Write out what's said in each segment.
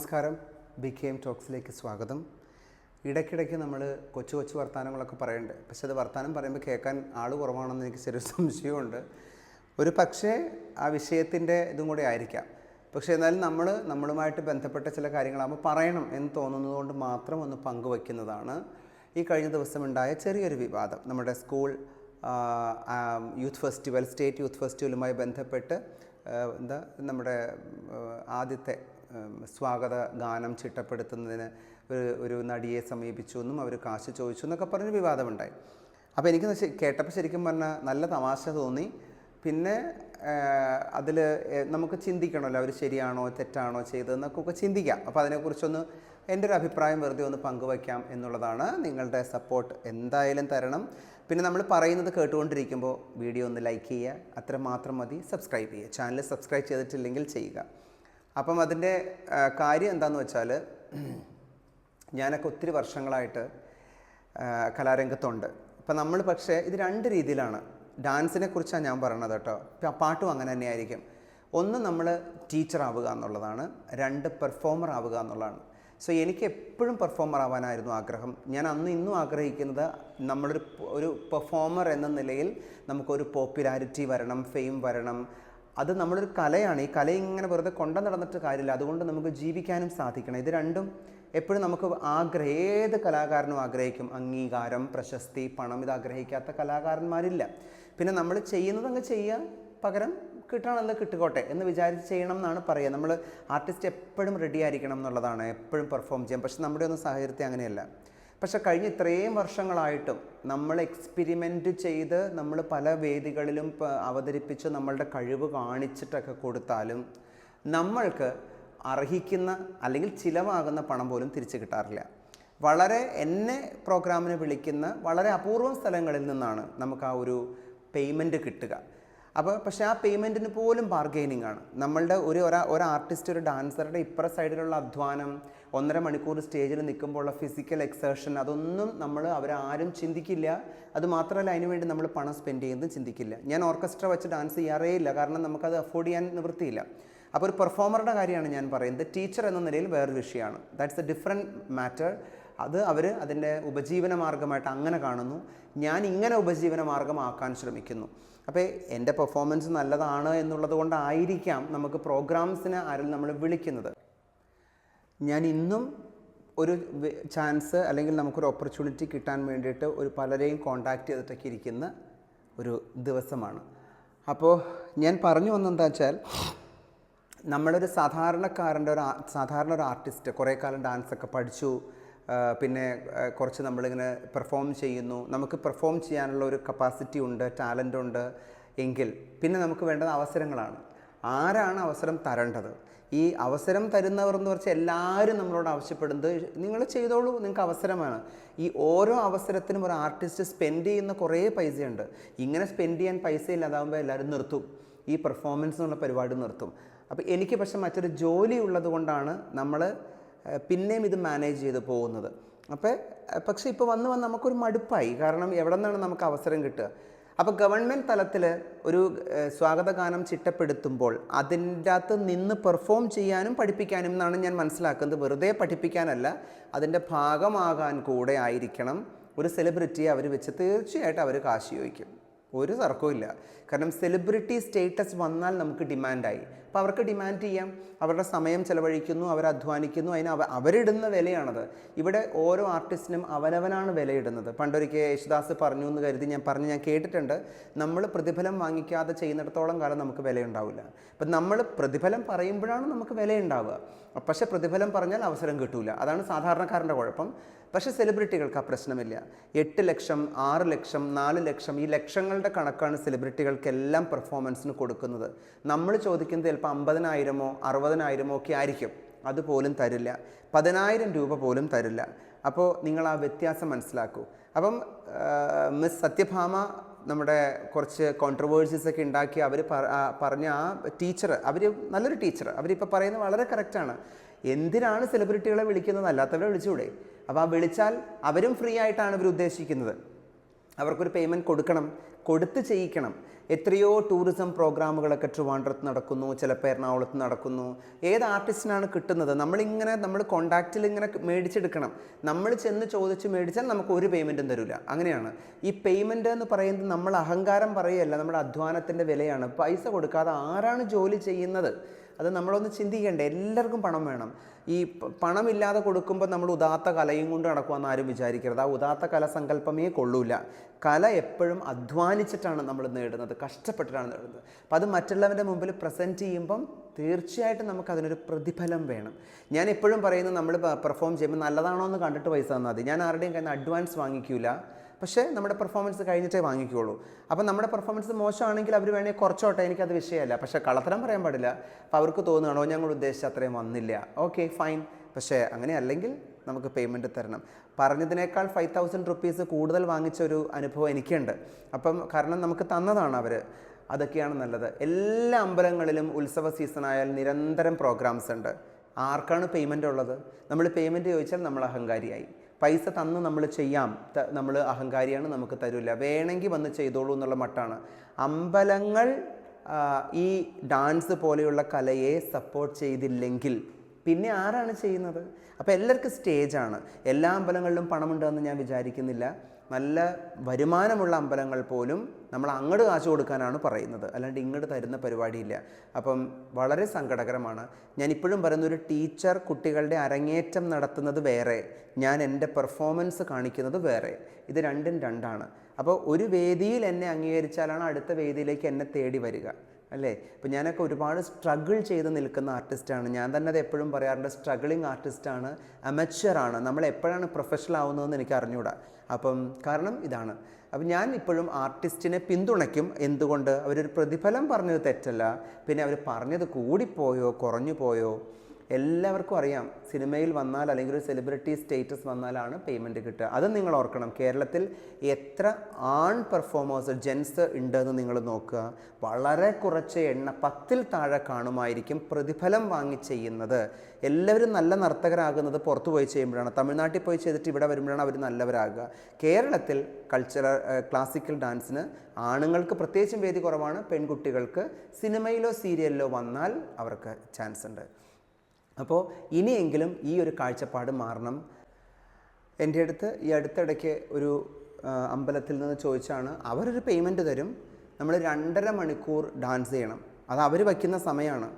നമസ്കാരം. BKM ടോക്സിലേക്ക് സ്വാഗതം. ഇടയ്ക്കിടയ്ക്ക് നമ്മൾ കൊച്ചു വർത്തമാനങ്ങളൊക്കെ പറയുന്നുണ്ട്. പക്ഷെ അത് വർത്തമാനം പറയുമ്പോൾ കേൾക്കാൻ ആൾ കുറവാണെന്ന് എനിക്ക് ചെറിയ സംശയമുണ്ട്. ഒരു പക്ഷേ ആ വിഷയത്തിൻ്റെ ഇതും കൂടെ ആയിരിക്കാം. പക്ഷേ എന്നാലും നമ്മളുമായിട്ട് ബന്ധപ്പെട്ട ചില കാര്യങ്ങളാകുമ്പോൾ പറയണം എന്ന് തോന്നുന്നതുകൊണ്ട് മാത്രം ഒന്ന് പങ്കുവയ്ക്കുന്നതാണ്. ഈ കഴിഞ്ഞ ദിവസം ഉണ്ടായ ചെറിയൊരു വിവാദം നമ്മുടെ school youth festival, state youth ഫെസ്റ്റിവലുമായി ബന്ധപ്പെട്ട് നമ്മുടെ ആദ്യത്തെ സ്വാഗത ഗാനം ചിട്ടപ്പെടുത്തുന്നതിന് ഒരു നടിയെ സമീപിച്ചു എന്നും അവർ കാശ് ചോദിച്ചു എന്നൊക്കെ പറഞ്ഞ് വിവാദമുണ്ടായി. അപ്പോൾ എനിക്ക് കേട്ടപ്പോൾ ശരിക്കും പറഞ്ഞാൽ നല്ല തമാശ തോന്നി. പിന്നെ അതിൽ നമുക്ക് ചിന്തിക്കണമല്ലോ, അവർ ശരിയാണോ തെറ്റാണോ ചെയ്തതെന്നൊക്കെ ചിന്തിക്കാം. അപ്പോൾ അതിനെക്കുറിച്ചൊന്ന് എൻ്റെ ഒരു അഭിപ്രായം വെറുതെ ഒന്ന് പങ്കുവയ്ക്കാം എന്നുള്ളതാണ്. നിങ്ങളുടെ സപ്പോർട്ട് എന്തായാലും തരണം. പിന്നെ നമ്മൾ പറയുന്നത് കേട്ടുകൊണ്ടിരിക്കുമ്പോൾ വീഡിയോ ഒന്ന് ലൈക്ക് ചെയ്യുക, അത്ര മാത്രം മതി. സബ്സ്ക്രൈബ് ചെയ്യുക, ചാനൽ സബ്സ്ക്രൈബ് ചെയ്തിട്ടില്ലെങ്കിൽ ചെയ്യുക. അപ്പം അതിൻ്റെ കാര്യം എന്താണെന്ന് വെച്ചാൽ, ഞാനൊക്കെ ഒത്തിരി വർഷങ്ങളായിട്ട് കലാരംഗത്തുണ്ട്. അപ്പം നമ്മൾ പക്ഷേ ഇത് രണ്ട് രീതിയിലാണ്. ഡാൻസിനെ കുറിച്ചാണ് ഞാൻ പറയണത് കേട്ടോ. പാട്ടും അങ്ങനെ തന്നെയായിരിക്കും. ഒന്ന് നമ്മൾ ടീച്ചർ ആവുക എന്നുള്ളതാണ്, രണ്ട് പെർഫോമർ ആവുക എന്നുള്ളതാണ്. സോ എനിക്ക് എപ്പോഴും പെർഫോമർ ആവാനായിരുന്നു ആഗ്രഹം. ഞാൻ അന്ന് ഇന്നും ആഗ്രഹിക്കുന്നത് ഒരു പെർഫോമർ എന്ന നിലയിൽ നമുക്കൊരു പോപ്പുലാരിറ്റി വരണം, ഫെയിം വരണം. അത് നമ്മളൊരു കലയാണ്. ഈ കല ഇങ്ങനെ വെറുതെ കൊണ്ടു നടന്നിട്ട് കാര്യമില്ല. അതുകൊണ്ട് നമുക്ക് ജീവിക്കാനും സാധിക്കണം. ഇത് രണ്ടും എപ്പോഴും നമുക്ക് ഏത് കലാകാരനും ആഗ്രഹിക്കും. അംഗീകാരം, പ്രശസ്തി, പണം, ഇത് ആഗ്രഹിക്കാത്ത കലാകാരന്മാരില്ല. പിന്നെ നമ്മൾ ചെയ്യുന്നത് അങ്ങ് ചെയ്യുക, പകരം കിട്ടണമെന്ന് കിട്ടുകോട്ടെ എന്ന് വിചാരിച്ച് ചെയ്യണം എന്നാണ് പറയുക. നമ്മൾ ആർട്ടിസ്റ്റ് എപ്പോഴും റെഡി ആയിരിക്കണം എന്നുള്ളതാണ്, എപ്പോഴും പെർഫോം ചെയ്യാം. പക്ഷെ നമ്മുടെ ഒന്നും സാഹചര്യത്തിൽ അങ്ങനെയല്ല. പക്ഷെ കഴിഞ്ഞ ഇത്രയും വർഷങ്ങളായിട്ടും നമ്മൾ എക്സ്പെരിമെൻറ്റ് ചെയ്ത് നമ്മൾ പല വേദികളിലും അവതരിപ്പിച്ച് നമ്മളുടെ കഴിവ് കാണിച്ചിട്ടൊക്കെ കൊടുത്താലും നമ്മൾക്ക് അർഹിക്കുന്ന അല്ലെങ്കിൽ ചിലവാകുന്ന പണം പോലും തിരിച്ചു കിട്ടാറില്ല. എന്നെ പ്രോഗ്രാമിന് വിളിക്കുന്ന വളരെ അപൂർവം സ്ഥലങ്ങളിൽ നിന്നാണ് നമുക്ക് ആ ഒരു പേയ്മെൻറ്റ് കിട്ടുക. പക്ഷേ ആ പേയ്മെൻറ്റിന് പോലും ബാർഗെയിനിങ് ആണ്. നമ്മളുടെ ഒരു ആർട്ടിസ്റ്റ്, ഒരു ഡാൻസറുടെ ഇപ്പുറ സൈഡിലുള്ള അധ്വാനം, 1.5 മണിക്കൂർ സ്റ്റേജിൽ നിൽക്കുമ്പോഴുള്ള ഫിസിക്കൽ എക്സേർഷൻ, അതൊന്നും അവരാരും ചിന്തിക്കില്ല. അതുമാത്രമല്ല, അതിനുവേണ്ടി നമ്മൾ പണം സ്പെൻഡ് ചെയ്യുന്നത് ചിന്തിക്കില്ല. ഞാൻ ഓർക്കസ്ട്ര വെച്ച് ഡാൻസ് ചെയ്യാറേ ഇല്ല, കാരണം നമുക്കത് അഫോർഡ് ചെയ്യാൻ നിവൃത്തിയില്ല. അപ്പോൾ ഒരു പെർഫോമറുടെ കാര്യമാണ് ഞാൻ പറയുന്നത്. ടീച്ചർ എന്ന നിലയിൽ വേറൊരു വിഷയമാണ്. That's A different matter. അത് അവർ അതിൻ്റെ ഉപജീവന മാർഗമായിട്ട് അങ്ങനെ കാണുന്നു. ഞാൻ ഇങ്ങനെ ഉപജീവന മാർഗമാക്കാൻ ശ്രമിക്കുന്നു. അപ്പോൾ എൻ്റെ പെർഫോമൻസ് നല്ലതാണ് എന്നുള്ളത് കൊണ്ടായിരിക്കാം നമുക്ക് പ്രോഗ്രാംസിന് ആരും നമ്മൾ വിളിക്കുന്നത്. ഞാൻ ഇന്നും ഒരു ചാൻസ് അല്ലെങ്കിൽ നമുക്കൊരു ഓപ്പർച്യൂണിറ്റി കിട്ടാൻ വേണ്ടിയിട്ട് പലരെയും കോണ്ടാക്ട് ചെയ്തിട്ടൊക്കെ ഇരിക്കുന്ന ഒരു ദിവസമാണ്. അപ്പോൾ ഞാൻ പറഞ്ഞു വന്നെന്താ വെച്ചാൽ, നമ്മളൊരു സാധാരണ ഒരു ആർട്ടിസ്റ്റ് കുറേ കാലം ഡാൻസൊക്കെ പഠിച്ചു, പിന്നെ കുറച്ച് നമ്മളിങ്ങനെ പെർഫോം ചെയ്യുന്നു, നമുക്ക് പെർഫോം ചെയ്യാനുള്ള ഒരു കപ്പാസിറ്റി ഉണ്ട്, ടാലൻ്റ് ഉണ്ട് എങ്കിൽ പിന്നെ നമുക്ക് വേണ്ടത് അവസരങ്ങളാണ്. ആരാണ് അവസരം തരേണ്ടത്? ഈ അവസരം തരുന്നവർ എന്ന് വെച്ചാൽ എല്ലാവരും നമ്മളോട് ആവശ്യപ്പെടുന്നത് നിങ്ങൾ ചെയ്തോളൂ, നിങ്ങൾക്ക് അവസരമാണ്. ഈ ഓരോ അവസരത്തിനും ഒരു ആർട്ടിസ്റ്റ് സ്പെൻഡ് ചെയ്യുന്ന കുറേ പൈസയുണ്ട്. ഇങ്ങനെ സ്പെൻഡ് ചെയ്യാൻ പൈസ ഇല്ലാതാകുമ്പോൾ എല്ലാവരും നിർത്തും, ഈ പെർഫോമൻസ് എന്നുള്ള പരിപാടി നിർത്തും. അപ്പോൾ എനിക്ക് പക്ഷെ മറ്റൊരു ജോലി ഉള്ളത് കൊണ്ടാണ് നമ്മൾ പിന്നെയും ഇത് മാനേജ് ചെയ്ത് പോകുന്നത്. പക്ഷേ ഇപ്പോൾ വന്ന് നമുക്കൊരു മടുപ്പായി. കാരണം എവിടെ നിന്നാണ് നമുക്ക് അവസരം കിട്ടുക? അപ്പോൾ ഗവൺമെൻറ് തലത്തിൽ ഒരു സ്വാഗതഗാനം ചിട്ടപ്പെടുത്തുമ്പോൾ അതിൻ്റെ അകത്ത് നിന്ന് പെർഫോം ചെയ്യാനും പഠിപ്പിക്കാനും എന്നാണ് ഞാൻ മനസ്സിലാക്കുന്നത്. വെറുതെ പഠിപ്പിക്കാനല്ല, അതിൻ്റെ ഭാഗമാകാൻ കൂടെ ആയിരിക്കണം. ഒരു സെലിബ്രിറ്റിയെ അവർ വെച്ച് തീർച്ചയായിട്ടും അവർ കാശ് ചോദിക്കും, ഒരു തർക്കവും ഇല്ല. കാരണം സെലിബ്രിറ്റി സ്റ്റേറ്റസ് വന്നാൽ നമുക്ക് ഡിമാൻഡായി. അപ്പോൾ അവർക്ക് ഡിമാൻഡ് ചെയ്യാം. അവരുടെ സമയം ചെലവഴിക്കുന്നു, അവർ അധ്വാനിക്കുന്നു, അതിന് അവരിടുന്ന വിലയാണത്. ഇവിടെ ഓരോ ആർട്ടിസ്റ്റിനും അവനവനാണ് വിലയിടുന്നത്. പണ്ടൊരിക്കൽ യേശുദാസ് പറഞ്ഞു എന്ന് കരുതി ഞാൻ കേട്ടിട്ടുണ്ട്, നമ്മൾ പ്രതിഫലം വാങ്ങിക്കാതെ ചെയ്യുന്നിടത്തോളം കാലം നമുക്ക് വിലയുണ്ടാവില്ല. അപ്പം നമ്മൾ പ്രതിഫലം പറയുമ്പോഴാണ് നമുക്ക് വിലയുണ്ടാവുക. പക്ഷേ പ്രതിഫലം പറഞ്ഞാൽ അവസരം കിട്ടൂല. അതാണ് സാധാരണക്കാരൻ്റെ കുഴപ്പം. പക്ഷേ സെലിബ്രിറ്റികൾക്ക് ആ പ്രശ്നമില്ല. 8 ലക്ഷം, 6 ലക്ഷം, 4 ലക്ഷം, ഈ ലക്ഷങ്ങളുടെ കണക്കാണ് സെലിബ്രിറ്റികൾക്കെല്ലാം പെർഫോമൻസിന് കൊടുക്കുന്നത്. നമ്മൾ ചോദിക്കുന്നത് ചിലപ്പോൾ 50,000 60,000 ഒക്കെ ആയിരിക്കും. അതുപോലും തരില്ല. 10,000 രൂപ പോലും തരില്ല. അപ്പോൾ നിങ്ങൾ ആ വ്യത്യാസം മനസ്സിലാക്കൂ. അപ്പം മിസ് സത്യഭാമ നമ്മുടെ കുറച്ച് കോൺട്രവേഴ്സീസ് ഒക്കെ ഉണ്ടാക്കി അവർ പറഞ്ഞ ആ ടീച്ചർ, അവർ നല്ലൊരു ടീച്ചർ, അവരിപ്പോൾ പറയുന്നത് വളരെ കറക്റ്റാണ്. എന്തിനാണ് സെലിബ്രിറ്റികളെ വിളിക്കുന്നത്? അല്ലാത്തവരെ വിളിച്ചുകൂടെ? അപ്പോൾ ആ വിളിച്ചാൽ അവരും ഫ്രീ ആയിട്ടാണ് ഇവർ ഉദ്ദേശിക്കുന്നത്. അവർക്കൊരു പേയ്മെൻറ്റ് കൊടുക്കണം. കൊടുത്ത് ചെയ്യിക്കണം. എത്രയോ ടൂറിസം പ്രോഗ്രാമുകളൊക്കെ ട്രിവാൻഡ്രത്ത് നടക്കുന്നു, ചിലപ്പോൾ എറണാകുളത്ത് നടക്കുന്നു. ഏത് ആർട്ടിസ്റ്റിനാണ് കിട്ടുന്നത്? നമ്മൾ കോണ്ടാക്റ്റിൽ ഇങ്ങനെ മേടിച്ചെടുക്കണം. നമ്മൾ ചെന്ന് ചോദിച്ച് മേടിച്ചാൽ നമുക്ക് ഒരു പേയ്മെൻറ്റും തരില്ല. അങ്ങനെയാണ് ഈ പേയ്മെൻറ്റ് എന്ന് പറയുന്നത്. നമ്മൾ അഹങ്കാരം പറയുകയല്ല, നമ്മുടെ അധ്വാനത്തിൻ്റെ വിലയാണ്. പൈസ കൊടുക്കാതെ ആരാണ് ജോലി ചെയ്യുന്നത്? അത് നമ്മളൊന്ന് ചിന്തിക്കേണ്ടേ. എല്ലാവർക്കും പണം വേണം. ഈ പണമില്ലാതെ കൊടുക്കുമ്പോൾ നമ്മൾ ഉദാത്ത കലയും കൊണ്ട് നടക്കുമെന്ന് ആരും വിചാരിക്കരുത്. ആ ഉദാത്ത കല സങ്കല്പമേ കൊള്ളൂല. കല എപ്പോഴും അധ്വാനിച്ചിട്ടാണ് നമ്മൾ നേടുന്നത്, കഷ്ടപ്പെട്ടിട്ടാണ് നേടുന്നത്. അപ്പോൾ അത് മറ്റുള്ളവരുടെ മുമ്പിൽ പ്രസൻറ്റ് ചെയ്യുമ്പം തീർച്ചയായിട്ടും നമുക്കതിനൊരു പ്രതിഫലം വേണം. ഞാൻ എപ്പോഴും പറയുന്നത്, നമ്മൾ പെർഫോം ചെയ്യുമ്പോൾ നല്ലതാണോ എന്ന് കണ്ടിട്ട് പൈസ തന്നാൽ മതി. ഞാൻ ആരുടെയും കയ്യിൽ നിന്ന് അഡ്വാൻസ് വാങ്ങിക്കില്ല, പക്ഷേ നമ്മുടെ പെർഫോമൻസ് കഴിഞ്ഞിട്ടേ വാങ്ങിക്കുകയുള്ളൂ. അപ്പം നമ്മുടെ പെർഫോമൻസ് മോശമാണെങ്കിൽ അവർ വേണമെങ്കിൽ കുറച്ചോട്ടെ, എനിക്കത് വിഷയമല്ല. പക്ഷേ കള്ളത്തരം പറയാൻ പാടില്ല. അപ്പോൾ അവർക്ക് തോന്നുകയാണോ ഞങ്ങൾ ഉദ്ദേശിച്ച അത്രയും വന്നില്ല, ഓക്കെ ഫൈൻ. പക്ഷേ അങ്ങനെ അല്ലെങ്കിൽ നമുക്ക് പേയ്മെൻറ്റ് തരണം. പറഞ്ഞതിനേക്കാൾ 5,000 റുപ്പീസ് കൂടുതൽ വാങ്ങിച്ച ഒരു അനുഭവം എനിക്കുണ്ട്. അപ്പം കാരണം നമുക്ക് തന്നതാണ് അവർ. അതൊക്കെയാണ് നല്ലത്. എല്ലാ അമ്പലങ്ങളിലും ഉത്സവ സീസണായാൽ നിരന്തരം പ്രോഗ്രാംസ് ഉണ്ട്. ആർക്കാണ് പേയ്മെൻ്റ് ഉള്ളത്? നമ്മൾ പേയ്മെൻറ്റ് ചോദിച്ചാൽ നമ്മൾ അഹങ്കാരിയായി. പൈസ തന്ന് നമ്മൾ ചെയ്യാം, നമ്മൾ അഹങ്കാരിയാണ്, നമുക്ക് തരില്ല, വേണമെങ്കിൽ വന്ന് ചെയ്തോളൂ എന്നുള്ള മട്ടാണ്. അമ്പലങ്ങൾ ഈ ഡാൻസ് പോലെയുള്ള കലയെ സപ്പോർട്ട് ചെയ്തില്ലെങ്കിൽ പിന്നെ ആരാണ് ചെയ്യുന്നത്? അപ്പോൾ എല്ലാവർക്കും സ്റ്റേജാണ്. എല്ലാ അമ്പലങ്ങളിലും പണമുണ്ടെന്ന് ഞാൻ വിചാരിക്കുന്നില്ല. നല്ല വരുമാനമുള്ള അമ്പലങ്ങൾ പോലും നമ്മൾ അങ്ങോട്ട് കാശ് കൊടുക്കാനാണ് പറയുന്നത്, അല്ലാണ്ട് ഇങ്ങോട്ട് തരുന്ന പരിപാടിയില്ല. അപ്പം വളരെ സങ്കടകരമാണ്. ഞാൻ ഇപ്പോഴും പറയുന്ന, ഒരു ടീച്ചർ കുട്ടികളുടെ അരങ്ങേറ്റം നടത്തുന്നത് വേറെ, ഞാൻ എൻ്റെ പെർഫോമൻസ് കാണിക്കുന്നത് വേറെ. ഇത് രണ്ടും രണ്ടാണ്. അപ്പോൾ ഒരു വേദിയിൽ എന്നെ അംഗീകരിച്ചാലാണ് അടുത്ത വേദിയിലേക്ക് എന്നെ തേടി വരിക, അല്ലേ? ഇപ്പോൾ ഞാനൊക്കെ ഒരുപാട് സ്ട്രഗിൾ ചെയ്ത് നിൽക്കുന്ന ആർട്ടിസ്റ്റാണ്. ഞാൻ തന്നെ അത് എപ്പോഴും പറയാറുണ്ട്, സ്ട്രഗിളിങ് ആർട്ടിസ്റ്റാണ്, അമച്വറാണ്. നമ്മൾ എപ്പോഴാണ് പ്രൊഫഷണൽ ആവുന്നതെന്ന് എനിക്ക് അറിഞ്ഞൂടാ. അപ്പം കാരണം ഇതാണ്. അപ്പം ഞാൻ ഇപ്പോഴും ആർട്ടിസ്റ്റിനെ പിന്തുണയ്ക്കും. എന്തുകൊണ്ട്? അവരൊരു പ്രതിഫലം പറഞ്ഞത് തെറ്റല്ല. പിന്നെ അവർ പറഞ്ഞത് കൂടിപ്പോയോ കുറഞ്ഞു പോയോ എല്ലാവർക്കും അറിയാം. സിനിമയിൽ വന്നാൽ അല്ലെങ്കിൽ ഒരു സെലിബ്രിറ്റി സ്റ്റേറ്റസ് വന്നാലാണ് പേയ്മെൻറ്റ് കിട്ടുക. അത് നിങ്ങൾ ഓർക്കണം. കേരളത്തിൽ എത്ര ആൺ പെർഫോമേഴ്സ്, ജെൻസ് ഉണ്ടെന്ന് നിങ്ങൾ നോക്കുക. വളരെ കുറച്ച് എണ്ണ, 10ൽ താഴെ കാണുമായിരിക്കും പ്രതിഫലം വാങ്ങി ചെയ്യുന്നത്. എല്ലാവരും നല്ല നർത്തകരാകുന്നത് പുറത്തു പോയി ചെയ്യുമ്പോഴാണ്. തമിഴ്നാട്ടിൽ പോയി ചെയ്തിട്ട് ഇവിടെ വരുമ്പോഴാണ് അവർ നല്ലവരാകുക. കേരളത്തിൽ ക്ലാസിക്കൽ ഡാൻസിന് ആണുങ്ങൾക്ക് പ്രത്യേകിച്ചും വേദി കുറവാണ്. പെൺകുട്ടികൾക്ക് സിനിമയിലോ സീരിയലിലോ വന്നാൽ അവർക്ക് ചാൻസ് ഉണ്ട്. അപ്പോൾ ഇനിയെങ്കിലും ഈ ഒരു കാഴ്ചപ്പാട് മാറണം. എൻ്റെ അടുത്ത് ഈ അടുത്തിടയ്ക്ക് ഒരു അമ്പലത്തിൽ നിന്ന് ചോദിച്ചാണ്, അവരൊരു പേയ്മെൻറ്റ് തരും, നമ്മൾ 2.5 മണിക്കൂർ ഡാൻസ് ചെയ്യണം. അത് അവർ വയ്ക്കുന്ന സമയമാണ്.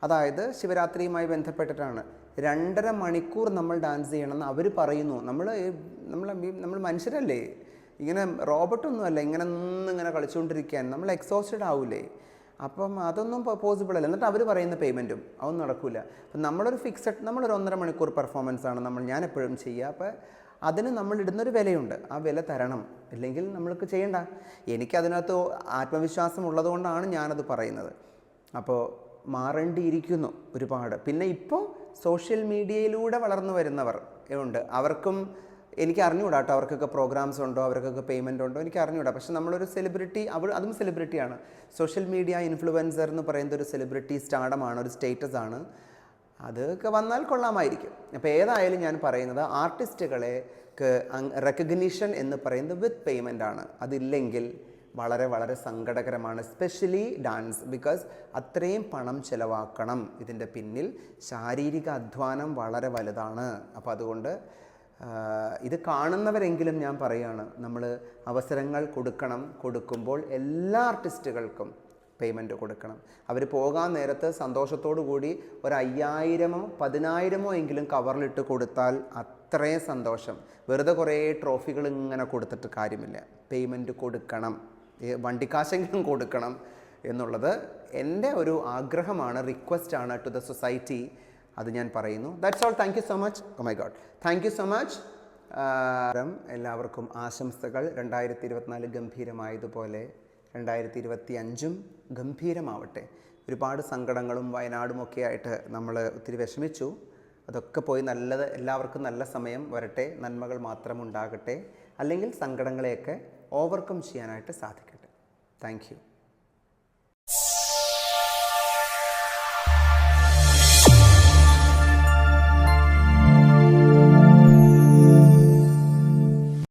അതായത് ശിവരാത്രിയുമായി ബന്ധപ്പെട്ടിട്ടാണ്. 2.5 മണിക്കൂർ നമ്മൾ ഡാൻസ് ചെയ്യണമെന്ന് അവർ പറയുന്നു. നമ്മൾ മനുഷ്യരല്ലേ, ഇങ്ങനെ റോബോട്ടൊന്നുമല്ല ഇങ്ങനെ കളിച്ചുകൊണ്ടിരിക്കാൻ. നമ്മൾ എക്സോസ്റ്റഡ് ആവില്ലേ? അപ്പം അതൊന്നും പോസിബിൾ അല്ല. എന്നിട്ട് അവർ പറയുന്ന പേയ്മെൻറ്റും അതൊന്നും നടക്കില്ല. അപ്പം നമ്മളൊരു 1.5 മണിക്കൂർ പെർഫോമൻസാണ് ഞാൻ എപ്പോഴും ചെയ്യുക. അപ്പോൾ അതിന് നമ്മൾ ഇടുന്നൊരു വിലയുണ്ട്, ആ വില തരണം, ഇല്ലെങ്കിൽ നമ്മൾക്ക് ചെയ്യണ്ട. എനിക്കതിനകത്ത് ആത്മവിശ്വാസം ഉള്ളതുകൊണ്ടാണ് ഞാനത് പറയുന്നത്. അപ്പോൾ മാറേണ്ടിയിരിക്കുന്നു ഒരുപാട്. പിന്നെ ഇപ്പോൾ സോഷ്യൽ മീഡിയയിലൂടെ വളർന്നു വരുന്നവർ ഉണ്ട്, അവർക്കും എനിക്ക് അറിഞ്ഞുകൂടാ കേട്ടോ. അവർക്കൊക്കെ പ്രോഗ്രാംസ് ഉണ്ടോ, അവർക്കൊക്കെ പേയ്മെൻ്റ് ഉണ്ടോ എനിക്ക് അറിഞ്ഞുകൂടാ. പക്ഷെ നമ്മളൊരു സെലിബ്രിറ്റി, അതും സെലിബ്രിറ്റിയാണ്. സോഷ്യൽ മീഡിയ ഇൻഫ്ലുവൻസർ എന്ന് പറയുന്നത് ഒരു സെലിബ്രിറ്റി സ്റ്റാർഡമാണ്, ഒരു സ്റ്റേറ്റസ് ആണ്. അതൊക്കെ വന്നാൽ കൊള്ളാമായിരിക്കും. അപ്പോൾ ഏതായാലും ഞാൻ പറയുന്നത്, ആർട്ടിസ്റ്റുകളെ റെക്കഗ്നിഷൻ എന്ന് പറയുന്നത് വിത്ത് പേയ്മെൻ്റ് ആണ്. അതില്ലെങ്കിൽ വളരെ വളരെ സങ്കടകരമാണ്. എസ്പെഷ്യലി ഡാൻസ്, ബിക്കോസ് അത്രയും പണം ചിലവാക്കണം. ഇതിൻ്റെ പിന്നിൽ ശാരീരിക അധ്വാനം വളരെ വലുതാണ്. അപ്പോൾ അതുകൊണ്ട് ഇത് കാണുന്നവരെങ്കിലും ഞാൻ പറയുകയാണ്, നമ്മൾ അവസരങ്ങൾ കൊടുക്കുമ്പോൾ എല്ലാ ആർട്ടിസ്റ്റുകൾക്കും പേയ്മെൻറ്റ് കൊടുക്കണം. അവർ പോകാൻ നേരത്ത് സന്തോഷത്തോടു കൂടി ഒരു 5,000-ഓ 10,000-ഓ എങ്കിലും കവറിലിട്ട് കൊടുത്താൽ അത്രയും സന്തോഷം. വെറുതെ കുറേ ട്രോഫികൾ ഇങ്ങനെ കൊടുത്തിട്ട് കാര്യമില്ല. പേയ്മെൻറ്റ് കൊടുക്കണം, വണ്ടിക്കാശെങ്കിലും കൊടുക്കണം എന്നുള്ളത് എൻ്റെ ഒരു ആഗ്രഹമാണ്, റിക്വസ്റ്റാണ് ടു ദ സൊസൈറ്റി. അത് ഞാൻ പറയുന്നു. That's all. Thank you so much. Oh my God, thank you so much. എല്ലാവർക്കും ആശംസകൾ. 2024 ഗംഭീരമായതുപോലെ 2025 ഗംഭീരമാവട്ടെ. ഒരുപാട് സങ്കടങ്ങളും വയനാടുമൊക്കെ ആയിട്ട് നമ്മൾ ഒത്തിരി വിഷമിച്ചു. അതൊക്കെ പോയി നല്ലത്, എല്ലാവർക്കും നല്ല സമയം വരട്ടെ, നന്മകൾ മാത്രം ഉണ്ടാകട്ടെ, അല്ലെങ്കിൽ സങ്കടങ്ങളെയൊക്കെ ഓവർകം ചെയ്യാനായിട്ട് സാധിക്കട്ടെ. Thank you.